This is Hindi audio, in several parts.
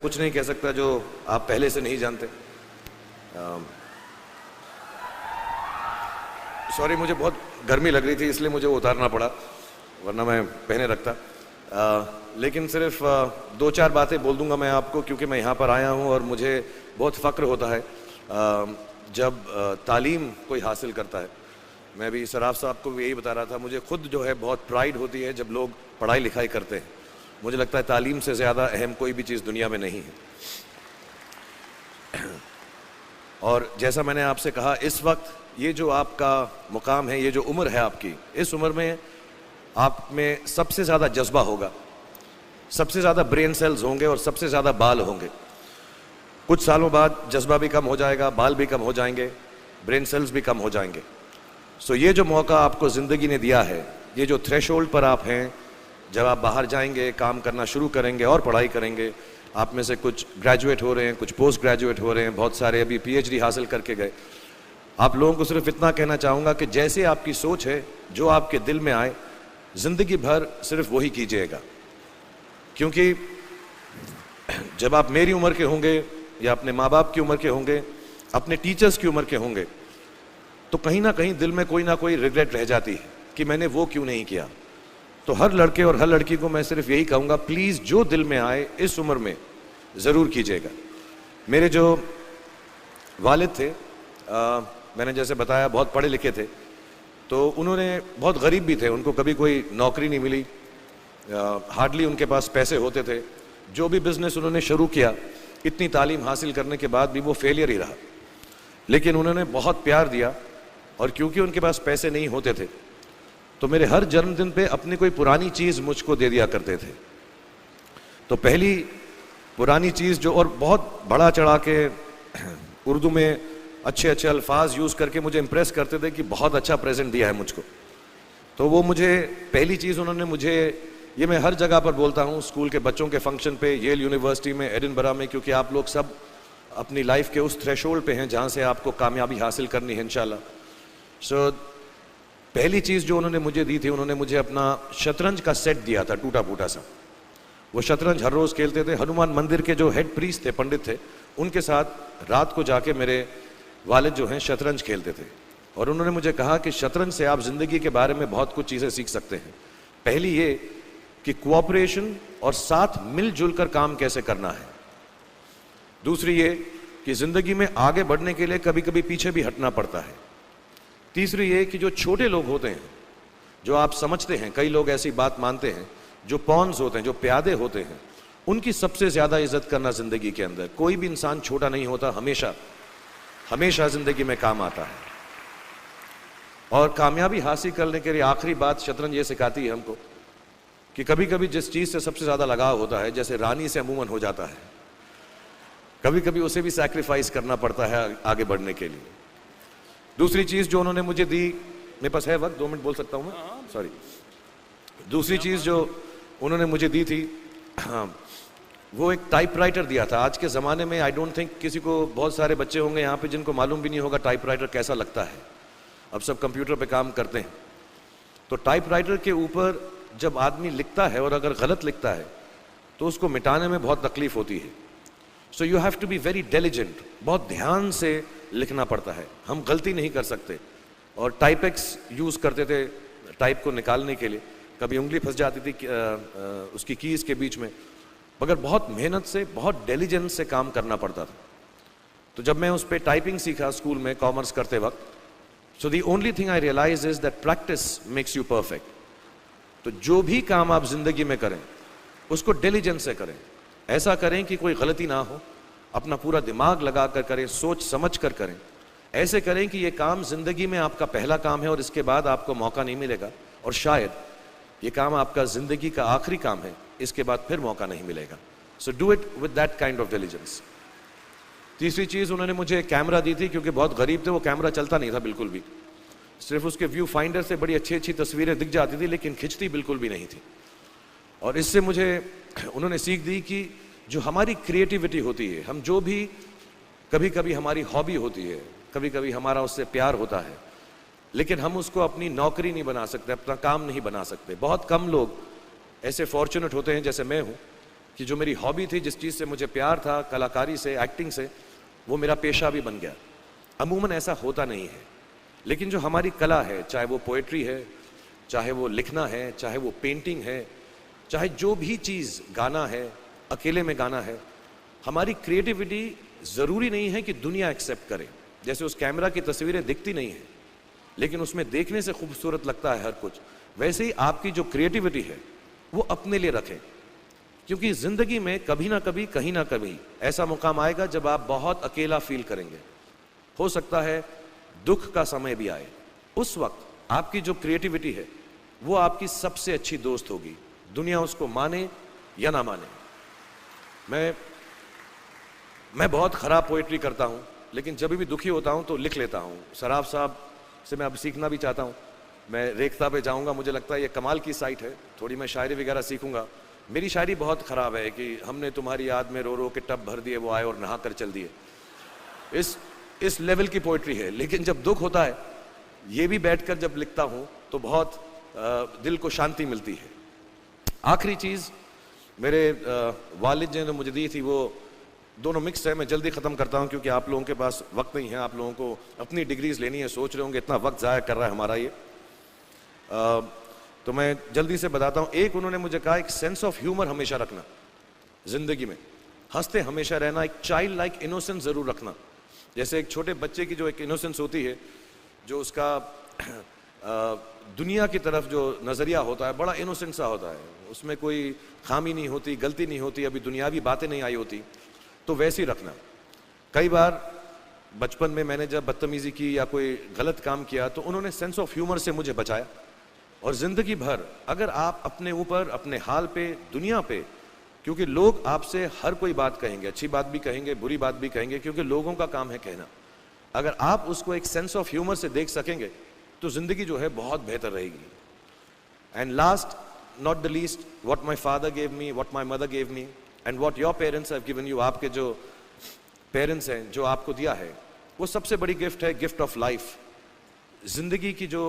कुछ नहीं कह सकता जो आप पहले से नहीं जानते। सॉरी, मुझे बहुत गर्मी लग रही थी इसलिए मुझे वो उतारना पड़ा, वरना मैं पहने रखता। लेकिन सिर्फ दो चार बातें बोल दूंगा मैं आपको, क्योंकि मैं यहाँ पर आया हूँ और मुझे बहुत फ़क्र होता है जब तालीम कोई हासिल करता है। मैं भी सराफ साहब को भी यही बता रहा था, मुझे खुद जो है बहुत प्राइड होती है जब लोग पढ़ाई लिखाई करते हैं। मुझे लगता है तालीम से ज़्यादा अहम कोई भी चीज़ दुनिया में नहीं है। और जैसा मैंने आपसे कहा, इस वक्त ये जो आपका मुकाम है, ये जो उम्र है आपकी, इस उम्र में आप में सबसे ज़्यादा जज्बा होगा, सबसे ज़्यादा ब्रेन सेल्स होंगे और सबसे ज़्यादा बाल होंगे। कुछ सालों बाद जज्बा भी कम हो जाएगा, बाल भी कम हो जाएंगे, ब्रेन सेल्स भी कम हो जाएंगे। सो ये जो मौका आपको ज़िंदगी ने दिया है, ये जो थ्रेशोल्ड पर आप हैं, जब आप बाहर जाएंगे, काम करना शुरू करेंगे और पढ़ाई करेंगे, आप में से कुछ ग्रेजुएट हो रहे हैं, कुछ पोस्ट ग्रेजुएट हो रहे हैं, बहुत सारे अभी पीएचडी हासिल करके गए। आप लोगों को सिर्फ इतना कहना चाहूँगा कि जैसे आपकी सोच है, जो आपके दिल में आए, ज़िंदगी भर सिर्फ वही कीजिएगा। क्योंकि जब आप मेरी उम्र के होंगे या अपने माँ बाप की उम्र के होंगे, अपने टीचर्स की उम्र के होंगे, तो कहीं ना कहीं दिल में कोई ना कोई रिग्रेट रह जाती है कि मैंने वो क्यों नहीं किया। तो हर लड़के और हर लड़की को मैं सिर्फ यही कहूँगा, प्लीज़ जो दिल में आए इस उम्र में ज़रूर कीजिएगा। मेरे जो वालिद थे, मैंने जैसे बताया बहुत पढ़े लिखे थे, तो उन्होंने बहुत गरीब भी थे, उनको कभी कोई नौकरी नहीं मिली, हार्डली उनके पास पैसे होते थे। जो भी बिज़नेस उन्होंने शुरू किया, इतनी तालीम हासिल करने के बाद भी वो फेलियर ही रहा। लेकिन उन्होंने बहुत प्यार दिया, और क्योंकि उनके पास पैसे नहीं होते थे तो मेरे हर जन्मदिन पे अपनी कोई पुरानी चीज़ मुझको दे दिया करते थे। तो पहली पुरानी चीज़ जो, और बहुत बड़ा चढ़ा के उर्दू में अच्छे अच्छे अल्फाज यूज़ करके मुझे इम्प्रेस करते थे कि बहुत अच्छा प्रेजेंट दिया है मुझको। तो वो मुझे पहली चीज़ उन्होंने मुझे, ये मैं हर जगह पर बोलता हूँ, स्कूल के बच्चों के फंक्शन पे, येल यूनिवर्सिटी में, एडिनबरा में, क्योंकि आप लोग सब अपनी लाइफ के उस थ्रेशोल्ड पे हैं जहाँ से आपको कामयाबी हासिल करनी है इंशाल्लाह। सो पहली चीज़ जो उन्होंने मुझे दी थी, उन्होंने मुझे अपना शतरंज का सेट दिया था, टूटा फूटा सा। वो शतरंज हर रोज़ खेलते थे। हनुमान मंदिर के जो हेड प्रीस्ट थे, पंडित थे, उनके साथ रात को जाके मेरे वालिद जो हैं शतरंज खेलते थे। और उन्होंने मुझे कहा कि शतरंज से आप ज़िंदगी के बारे में बहुत कुछ चीज़ें सीख सकते हैं। पहली ये कि कोऑपरेशन और साथ मिलजुल कर काम कैसे करना है। दूसरी ये कि ज़िंदगी में आगे बढ़ने के लिए कभी कभी पीछे भी हटना पड़ता है। तीसरी ये कि जो छोटे लोग होते हैं, जो आप समझते हैं, कई लोग ऐसी बात मानते हैं, जो पॉन्स होते हैं, जो प्यादे होते हैं, उनकी सबसे ज़्यादा इज्जत करना ज़िंदगी के अंदर। कोई भी इंसान छोटा नहीं होता, हमेशा हमेशा ज़िंदगी में काम आता है। और कामयाबी हासिल करने के लिए आखिरी बात शतरंज ये सिखाती है हमको कि कभी कभी जिस चीज़ से सबसे ज़्यादा लगाव होता है, जैसे रानी से अमूमन हो जाता है, कभी कभी उसे भी सैक्रिफाइस करना पड़ता है आगे बढ़ने के लिए। दूसरी चीज़ जो उन्होंने मुझे दी, मेरे पास है वक्त, 2 मिनट बोल सकता हूँ मैं, सॉरी। दूसरी चीज़ जो उन्होंने मुझे दी थी, वो एक टाइपराइटर दिया था। आज के ज़माने में आई डोंट थिंक किसी को, बहुत सारे बच्चे होंगे यहाँ पे जिनको मालूम भी नहीं होगा टाइपराइटर कैसा लगता है। अब सब कंप्यूटर पे काम करते हैं। तो टाइपराइटर के ऊपर जब आदमी लिखता है और अगर गलत लिखता है तो उसको मिटाने में बहुत तकलीफ होती है। So you have to be very diligent, बहुत ध्यान से लिखना पड़ता है। हम गलती नहीं कर सकते। और टाइपेक्स यूज़ करते थे टाइप को निकालने के लिए, कभी उंगली फंस जाती थी उसकी कीज़ के बीच में, मगर बहुत मेहनत से, बहुत डिलिजेंस से काम करना पड़ता था। तो जब मैं उस पर टाइपिंग सीखा स्कूल में कॉमर्स करते वक्त, so the only thing I realise is that practice makes you perfect. तो जो भी काम आप जिंदगी में करें उसको डिलिजेंस से करें, ऐसा करें कि कोई गलती ना हो, अपना पूरा दिमाग लगा कर करें, सोच समझ कर करें। ऐसे करें कि ये काम जिंदगी में आपका पहला काम है और इसके बाद आपको मौका नहीं मिलेगा, और शायद ये काम आपका जिंदगी का आखिरी काम है, इसके बाद फिर मौका नहीं मिलेगा। So do it with that kind of diligence. तीसरी चीज़ उन्होंने मुझे कैमरा दी थी, क्योंकि बहुत गरीब थे, वो कैमरा चलता नहीं था बिल्कुल भी, सिर्फ उसके व्यू फाइंडर से बड़ी अच्छी अच्छी तस्वीरें दिख जाती थी, लेकिन खिंचती बिल्कुल भी नहीं थी। और इससे मुझे उन्होंने सीख दी कि जो हमारी क्रिएटिविटी होती है, हम जो भी, कभी कभी हमारी हॉबी होती है, कभी कभी हमारा उससे प्यार होता है, लेकिन हम उसको अपनी नौकरी नहीं बना सकते, अपना काम नहीं बना सकते। बहुत कम लोग ऐसे फॉर्चुनेट होते हैं जैसे मैं हूँ कि जो मेरी हॉबी थी, जिस चीज़ से मुझे प्यार था, कलाकारी से, एक्टिंग से, वो मेरा पेशा भी बन गया। अमूमन ऐसा होता नहीं है, लेकिन जो हमारी कला है, चाहे वो पोएट्री है, चाहे वो लिखना है, चाहे वो पेंटिंग है, चाहे जो भी चीज़, गाना है, अकेले में गाना है, हमारी क्रिएटिविटी ज़रूरी नहीं है कि दुनिया एक्सेप्ट करे। जैसे उस कैमरा की तस्वीरें दिखती नहीं हैं, लेकिन उसमें देखने से खूबसूरत लगता है हर कुछ, वैसे ही आपकी जो क्रिएटिविटी है वो अपने लिए रखें, क्योंकि ज़िंदगी में कभी ना कभी, कहीं ना कभी ऐसा मुकाम आएगा जब आप बहुत अकेला फील करेंगे। हो सकता है दुख का समय भी आए, उस वक्त आपकी जो क्रिएटिविटी है वो आपकी सबसे अच्छी दोस्त होगी, दुनिया उसको माने या ना माने। मैं बहुत ख़राब पोइट्री करता हूँ, लेकिन जब भी दुखी होता हूँ तो लिख लेता हूँ। सराफ साहब से मैं अब सीखना भी चाहता हूँ। मैं रेख्ता पे जाऊँगा, मुझे लगता है ये कमाल की साइट है, थोड़ी मैं शायरी वगैरह सीखूँगा। मेरी शायरी बहुत ख़राब है कि हमने तुम्हारी याद में रो रो के टब भर दिए, वो आए और नहा कर चल दिए। इस लेवल की पोइट्री है। लेकिन जब दुख होता है, ये भी बैठकर जब लिखता हूँ तो बहुत दिल को शांति मिलती है। आखिरी चीज़ मेरे वालिद ने मुझे दी थी, वो दोनों मिक्स है, मैं जल्दी ख़त्म करता हूँ क्योंकि आप लोगों के पास वक्त नहीं है, आप लोगों को अपनी डिग्रीज लेनी है, सोच रहे होंगे इतना वक्त ज़ाया कर रहा है हमारा ये। तो मैं जल्दी से बताता हूँ। एक उन्होंने मुझे कहा, एक सेंस ऑफ ह्यूमर हमेशा रखना ज़िंदगी में, हंसते हमेशा रहना, एक चाइल्ड लाइक इनोसेंस ज़रूर रखना। जैसे एक छोटे बच्चे की जो एक इनोसेंस होती है, जो उसका दुनिया की तरफ जो नज़रिया होता है बड़ा इनोसेंट सा होता है, उसमें कोई खामी नहीं होती, गलती नहीं होती, अभी दुनियावी बातें नहीं आई होती, तो वैसे ही रखना। कई बार बचपन में मैंने जब बदतमीज़ी की या कोई गलत काम किया तो उन्होंने सेंस ऑफ ह्यूमर से मुझे बचाया। और ज़िंदगी भर अगर आप अपने ऊपर, अपने हाल पे, दुनिया पे, क्योंकि लोग आपसे हर कोई बात कहेंगे, अच्छी बात भी कहेंगे, बुरी बात भी कहेंगे, क्योंकि लोगों का काम है कहना। अगर आप उसको एक सेंस ऑफ ह्यूमर से देख सकेंगे तो ज़िंदगी जो है बहुत बेहतर रहेगी। And last not the least, what my father gave me, what my mother gave me and what your parents have given you, आपके जो पेरेंट्स हैं, जो आपको दिया है, वो सबसे बड़ी गिफ्ट है, गिफ्ट ऑफ लाइफ। ज़िंदगी की जो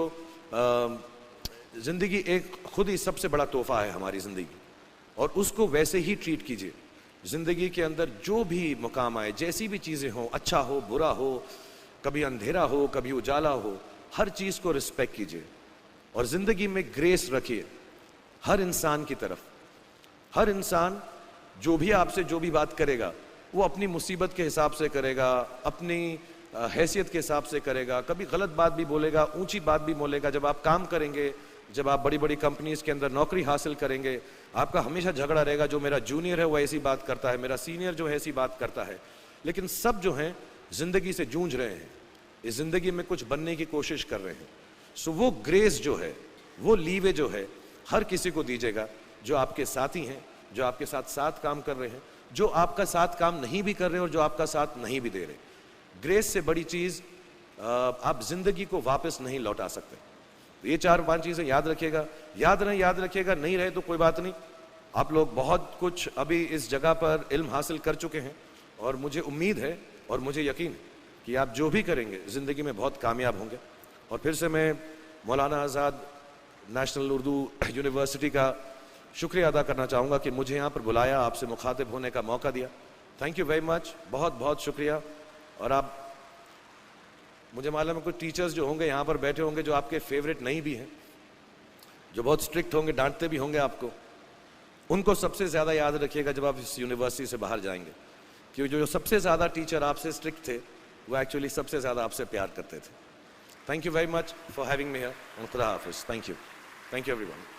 ज़िंदगी एक खुद ही सबसे बड़ा तोहफा है हमारी ज़िंदगी, और उसको वैसे ही ट्रीट कीजिए। ज़िंदगी के अंदर जो भी मुकाम आए, जैसी भी चीज़ें हों, अच्छा हो, बुरा हो, कभी अंधेरा हो, कभी उजाला हो, हर चीज़ को रिस्पेक्ट कीजिए और ज़िंदगी में ग्रेस रखिए हर इंसान की तरफ। हर इंसान जो भी आपसे जो भी बात करेगा वो अपनी मुसीबत के हिसाब से करेगा, अपनी हैसियत के हिसाब से करेगा, कभी गलत बात भी बोलेगा, ऊंची बात भी बोलेगा। जब आप काम करेंगे, जब आप बड़ी बड़ी कंपनीज के अंदर नौकरी हासिल करेंगे, आपका हमेशा झगड़ा रहेगा, जो मेरा जूनियर है वो ऐसी बात करता है, मेरा सीनियर जो है ऐसी बात करता है। लेकिन सब जो हैं ज़िंदगी से जूझ रहे हैं, इस ज़िंदगी में कुछ बनने की कोशिश कर रहे हैं। सो वो ग्रेस जो है, वो लीवे जो है, हर किसी को दीजिएगा जो आपके साथी हैं, जो आपके साथ साथ काम कर रहे हैं, जो आपका साथ काम नहीं भी कर रहे और जो आपका साथ नहीं भी दे रहे। ग्रेस से बड़ी चीज़ आप ज़िंदगी को वापस नहीं लौटा सकते। तो ये 4-5 चीज़ें याद रखिएगा। याद रखिएगा, नहीं रहे तो कोई बात नहीं। आप लोग बहुत कुछ अभी इस जगह पर इल्म हासिल कर चुके हैं और मुझे उम्मीद है और मुझे यकीन है कि आप जो भी करेंगे ज़िंदगी में बहुत कामयाब होंगे। और फिर से मैं मौलाना आज़ाद नेशनल उर्दू यूनिवर्सिटी का शुक्रिया अदा करना चाहूँगा कि मुझे यहाँ पर बुलाया, आपसे मुखातिब होने का मौका दिया। थैंक यू वेरी मच, बहुत बहुत शुक्रिया। और आप, मुझे मालूम है कुछ टीचर्स जो होंगे यहाँ पर बैठे होंगे जो आपके फेवरेट नहीं भी हैं, जो बहुत स्ट्रिक्ट होंगे, डांटते भी होंगे आपको, उनको सबसे ज़्यादा याद रखिएगा जब आप इस यूनिवर्सिटी से बाहर जाएंगे, क्योंकि जो सबसे ज़्यादा टीचर आपसे स्ट्रिक्ट थे वो एक्चुअली सबसे ज़्यादा आपसे प्यार करते थे। Thank you very much for having me here and खुदा हाफिज़। Thank you everyone.